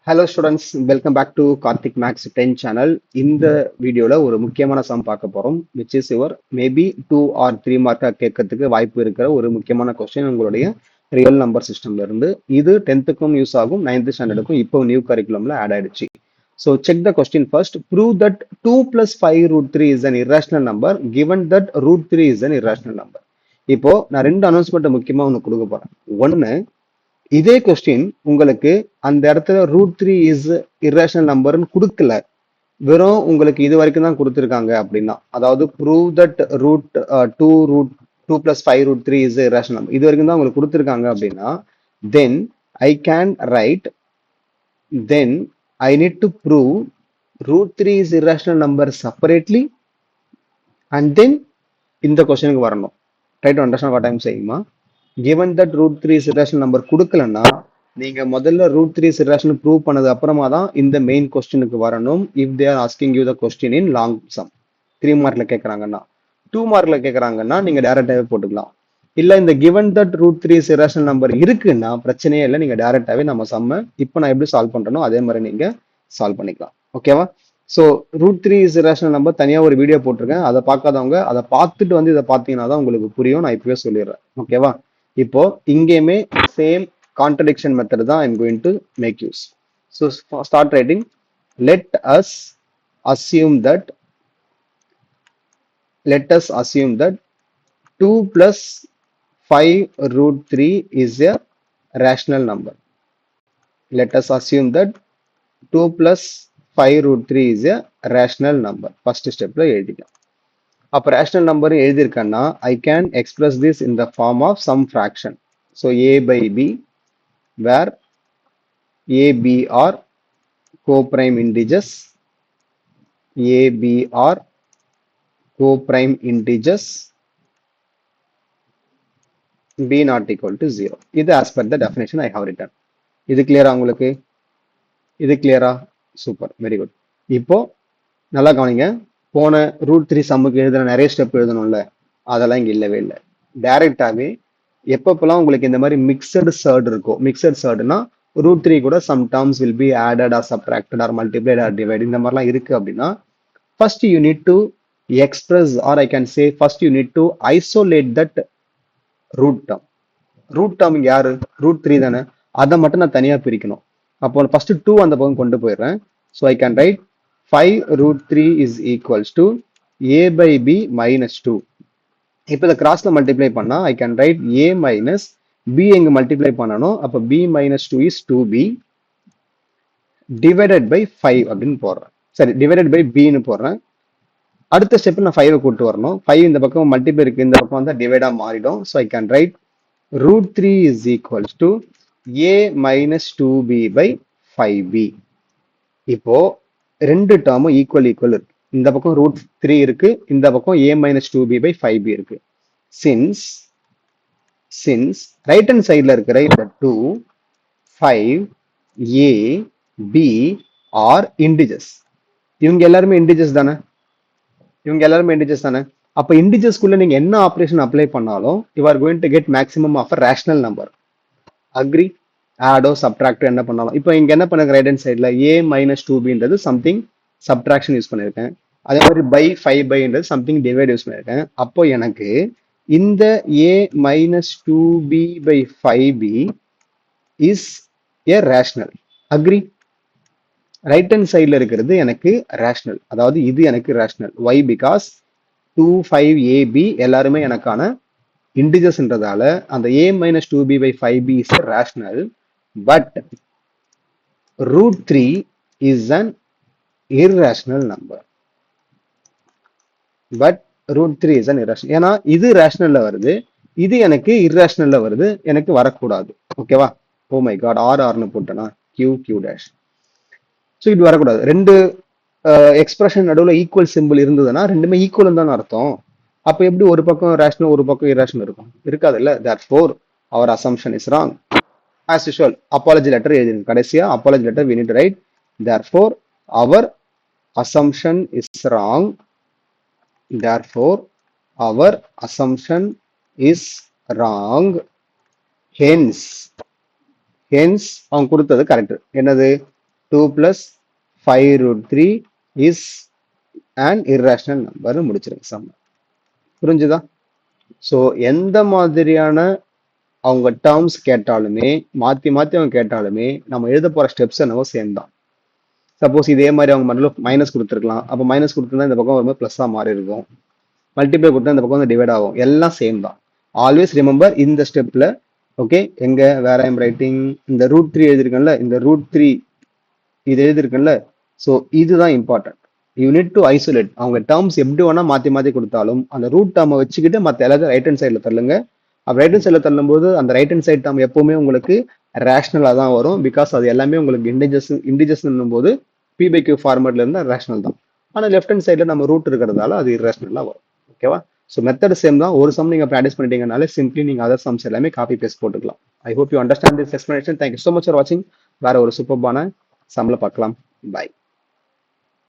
Hello students, welcome back to Karthik Max 10 channel. இந்த வீடியோல ஒரு முக்கியமான சம் பார்க்க போறோம், which is your maybe 2 or 3 மார்க்கா கேட்கறதுக்கு வாய்ப்பு இருக்கிற ஒரு முக்கியமான கொஸ்டின் உங்களுடைய ரியல் நம்பர் சிஸ்டம்ல இருந்து. இது 10th-க்கும் யூஸ் ஆகும், 9th ஸ்டாண்டர்டுக்கும் இப்போ நியூ கரிக்குலம்ல ஆட் ஆயிடுச்சு. So check the question first. Prove that 2 plus 5 root 3 is an irrational number given that root 3 is an irrational number. இப்போ நான் ரெண்டு அனௌன்ஸ்மெண்ட் முக்கியமா ஒன்று கொடுக்க போறேன். ஒன்னு, இதே கொஸ்டின் உங்களுக்கு அந்த இடத்துல ரூட் த்ரீ இஸ் இரேஷனல் நம்பர்னு கொடுக்கல, வெறும் உங்களுக்கு இது வரைக்கும் தான் கொடுத்துருக்காங்க அப்படின்னா, அதாவது prove that root two plus five root three is irrational number, இது வரைக்கும் தான் உங்களுக்கு கொடுத்துருக்காங்க அப்படின்னா, then I can write, then I need to prove root three is irrational number separately and then இந்த கொஸ்டினுக்கு வரணும். Try to understand what I am சேயிங்மா. given that root 3 is irrational number கொடுக்கலன்னா நீங்க முதல்ல root 3 is irrational ப்ரூவ் பண்ணது அப்புறமா தான் இந்த மெயின் கொஸ்டினுக்கு வரணும். if they are asking you the question in long sum, 3 மார்க்ல கேக்குறாங்கன்னா, 2 மார்க்ல கேக்குறாங்கன்னா நீங்க டைரக்டாவே போட்டுக்கலாம். இல்ல இந்த given that root 3 is irrational number இருக்குன்னா பிரச்சனையே இல்லை, நீங்க டைரக்டாவே நம்ம சம்ம இப்போ நான் எப்படி சால்வ் பண்றனோ அதே மாதிரி நீங்க சால்வ் பண்ணிக்கலாம். ஓகேவா? So root three is irrational number தனியாக ஒரு வீடியோ போட்டிருக்கேன், அதை பார்க்காதவங்க அதை பார்த்துட்டு வந்து இதை பார்த்தீங்கன்னா தான் உங்களுக்கு புரியும். நான் இப்பவே சொல்லிடுறேன். ஓகேவா? இப்போ இங்கேயுமே சேம் கான்ட்ரடிக்ஷன் மெத்தட் தான் I'm going to make use. So start writing. Let us assume that 2 plus 5 root 3 is a rational number. Let us assume that 2 plus 5 root 3 is a rational number. First step la எழுதிக்கலாம். அப்போ rational number எழுதியிருக்கேன்னா I can express this in the form of some fraction. So A by B where A B are coprime integers, A B are coprime integers, B not equal to 0. இது as per the definition I have written. இது கிளியரா உங்களுக்கு? இது கிளியரா? Super, very good. இப்போ நல்லா கவனிங்க. போன ரூட் த்ரீ சம்முக்கு எழுதுன நிறைய ஸ்டெப் எழுதணும்ல, அதெல்லாம் இங்க இல்லவே இல்லை. டைரக்டாவே எப்பப்பெல்லாம் உங்களுக்கு இந்த மாதிரி மிக்சடு சர்ட் இருக்கும், மிக்சட் சர்டுனா ரூட் த்ரீ கூட sum terms will be added or subtracted or multiplied or divide, இந்த மாதிரிலாம் இருக்கு அப்படின்னா first you need to express or I can say first you need to isolate that root term. Root term யாரு? Root three தானே, அதை மட்டும் நான் தனியா பிரிக்கணும். அப்போ ஃபர்ஸ்ட் டூ அந்த பக்கம் கொண்டு போயிடுறேன். So I can right 5 root 3 is equals to a by b minus 2. இப்போ இதை கிராஸ்ல மல்டிப்ளை பண்ணா ஐ can right a minus b எங்க மல்டிப்ளை பண்ணணும். அப்போ b minus 2 is 2b divided by 5 அப்படின்னு போடுறேன். சரி, divided by b ன்னு போடுறேன். அடுத்த ஸ்டெப் நான் 5 கூட்டு வரணும். 5 இந்த பக்கம் மல்டிப்ளை இருக்கு, இந்த பக்கம் வந்தா டிவைடா மாறிடும். So I can right root 3 is equals to a minus 2b by 5b. இப்போ ரெண்டு டேர்மும் ஈக்குவல் இருக்கு. இந்த பக்கம் ரூட் த்ரீ இருக்கு, இந்த பக்கம் a minus 2b by 5b இருக்கு. சின்ஸ் ரைட் ஹேண்ட் சைட்ல இருக்கிற இந்த 2, 5, a, b ஆர் இண்டிஜஸ். இவங்க எல்லாருமே இண்டிஜஸ் தானே, அப்ப இண்டிஜஸ்க்குள்ள நீங்க என்ன ஆபரேஷன் அப்ளை பண்ணாலும் you are going to get maximum of a rational number. Agree? ஆடோ சப்ட்ராக்டோ என்ன பண்ணாலும். இப்போ இங்க என்ன பண்ணுங்க, ரைட் ஹேண்ட் சைட்ல a minus 2bன்றது சம்திங் சப்ட்ராக்ஷன் யூஸ் பண்ணிருக்கேன். அதே மாதிரி பை 5/ன்றது சம்திங் டிவைட் யூஸ் பண்ணிருக்கேன். அப்போ எனக்கு இந்த a minus 2b by 5b is a rational. Agree? Right hand சைட்ல இருக்கிறது எனக்கு ரேஷனல், அதாவது இது எனக்கு ரேஷனல். வை? பிகாஸ் 2, 5, ab எல்லாருமே எனக்கான இண்டிஜஸ்ன்றதால அந்த a minus 2b by 5b is a rational, but root 3 is an irrational number. ஏன்னா இது ரேஷனல்ல வருது, இது எனக்கு irrationalல வருது, எனக்கு வரக்கூடாது. ஓகேவா? ஓ மை காட், ஆர்னு போட்டேனா, கியூ டேஷ். ஸோ இது வரக்கூடாது. ரெண்டு எக்ஸ்பிரஷன் நடுவில் ஈக்குவல் சிம்பிள் இருந்ததுன்னா ரெண்டுமே ஈக்குவல் தான் அர்த்தம். அப்ப எப்படி ஒரு பக்கம் ரேஷனல் ஒரு பக்கம் இரேஷனல் இருக்கும்? இருக்காது இல்ல. Therefore our assumption is wrong. As usual apology letter எழுதிருங்க. கடைசியா apology letter we need to write therefore our assumption is wrong. Therefore our assumption is wrong. Hence அவங்க கொடுத்தது கரெக்ட். என்னது? 2 plus 5 root 3 is an irrational number முடிச்சிருங்க some. புரிஞ்சுதா? So எந்த மாதிரியான அவங்க டேர்ம்ஸ் கேட்டாலுமே மாற்றி மாற்றி அவங்க கேட்டாலுமே நம்ம எழுத போகிற ஸ்டெப்ஸ் என்னவோ சேம் தான். சப்போஸ் இதே மாதிரி அவங்க மறுபடியும் மைனஸ் கொடுத்துருக்கலாம். அப்போ மைனஸ் கொடுத்துருந்தா இந்த பக்கம் வரும்போது ப்ளஸ்ஸாக மாறி இருக்கும். மல்டிப்ளை கொடுத்தா இந்த பக்கம் வந்து டிவைட் ஆகும். எல்லாம் சேம் தான். ஆல்வேஸ் ரிமெம்பர் இந்த ஸ்டெப்பில் ஓகே எங்க வேற ஐம் ரைட்டிங் இந்த √3 எழுதிருக்கேன்ல, இந்த √3 இது எழுதிருக்கேன்ல. ஸோ இதுதான் important. You need to isolate. அவங்க டேர்ம்ஸ் எப்படி வேணா மாற்றி மாற்றி கொடுத்தாலும் அந்த ரூட் டேர்மை வச்சுக்கிட்டு மற்ற எல்லாத்தையும் ரைட் ஹேண்ட் சைடில் தள்ளுங்க. அப்போ ரைட் ஹேண்ட் சைடில் தள்ளும்போது அந்த ரைட் ஹேண்ட் சைட் டேர்ம் எப்பவுமே உங்களுக்கு ரேஷனலாக தான் வரும். பிகாஸ் அது எல்லாமே உங்களுக்கு இண்டிஜஸ்ன்னும் போது P/Q ஃபார்மேட்ல இருந்தால் ரேஷனல் தான். ஆனால் லெஃப்ட் ஹேண்ட் சைடில் நம்ம ரூட் இருக்கிறதால அது இரேஷனலாக வரும். ஓகேவா? ஸோ மெத்தட் சேம் தான். ஒரு சம் நீங்கள் ப்ராக்டிஸ் பண்ணிட்டீங்கனாலே சிம்பிளி நீங்கள் அதர் சம்ஸ் எல்லாமே காப்பி பேஸ்ட் போட்டுக்கலாம். I hope you understand this explanation. Thank you so much for வாட்சிங். வேற ஒரு சூப்பர்பான சம்மில் பார்க்கலாம். பாய்.